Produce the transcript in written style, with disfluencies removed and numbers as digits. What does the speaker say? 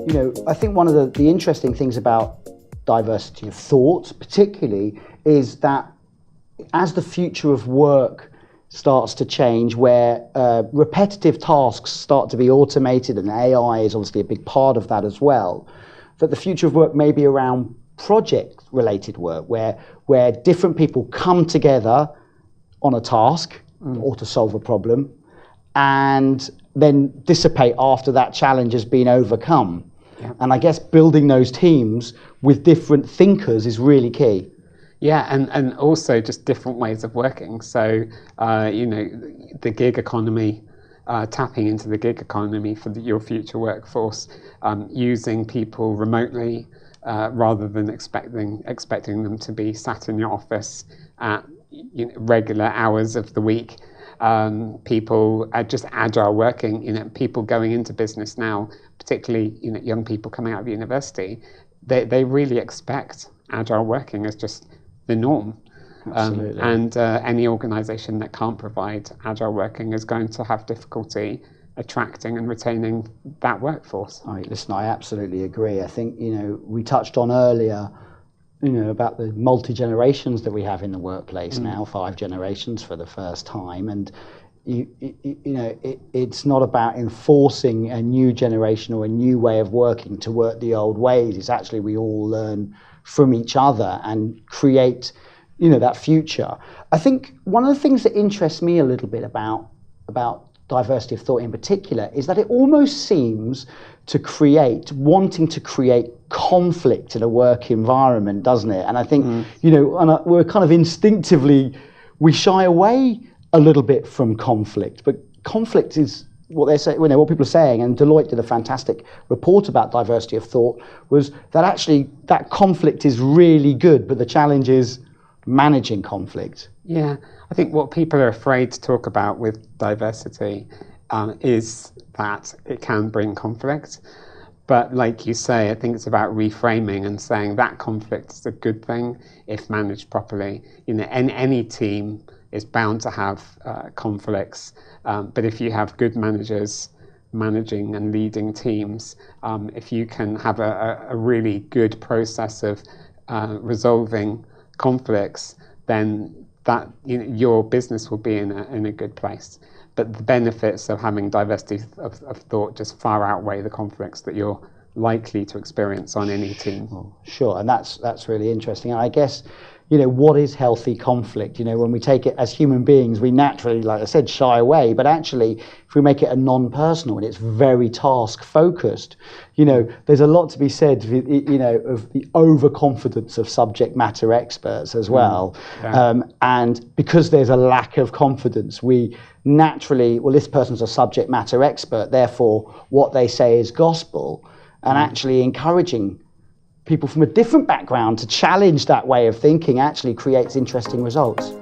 You know, I think one of the interesting things about diversity of thought, particularly, is that as the future of work starts to change, where repetitive tasks start to be automated, and AI is obviously a big part of that as well, that the future of work may be around project-related work, where different people come together on a task or to solve a problem, and then dissipate after that challenge has been overcome. Yeah. And I guess building those teams with different thinkers is really key. Yeah, and also just different ways of working. So, you know, the gig economy, tapping into the gig economy for your future workforce, using people remotely rather than expecting them to be sat in your office at regular hours of the week. People just agile working. You know, people going into business now, particularly young people coming out of university, they really expect agile working as just the norm. Absolutely. And any organisation that can't provide agile working is going to have difficulty attracting and retaining that workforce. Listen, I absolutely agree. I think, we touched on earlier, about the multi-generations that we have in the workplace now, 5 generations for the first time. And, it's not about enforcing a new generation or a new way of working to work the old ways. It's actually we all learn from each other and create, that future. I think one of the things that interests me a little bit about diversity of thought in particular is that it almost seems to wanting to create conflict in a work environment, doesn't it? And I think, we're kind of instinctively, we shy away a little bit from conflict, but conflict is what they say, what people are saying, and Deloitte did a fantastic report about diversity of thought, was that actually that conflict is really good, but the challenge is managing conflict. Yeah, I think what people are afraid to talk about with diversity is that it can bring conflict. But like you say, I think it's about reframing and saying that conflict is a good thing if managed properly. Any team is bound to have conflicts, but if you have good managers managing and leading teams, if you can have a really good process of resolving conflicts, then that your business will be in a good place. But the benefits of having diversity of thought just far outweigh the conflicts that you're likely to experience on any team. Sure, and that's really interesting. And I guess, what is healthy conflict? When we take it as human beings, we naturally, like I said, shy away. But actually, if we make it a non-personal and it's very task-focused, there's a lot to be said, of the overconfidence of subject matter experts as well. Yeah. And because there's a lack of confidence, we naturally, this person's a subject matter expert, therefore what they say is gospel. And actually encouraging people from a different background to challenge that way of thinking actually creates interesting results.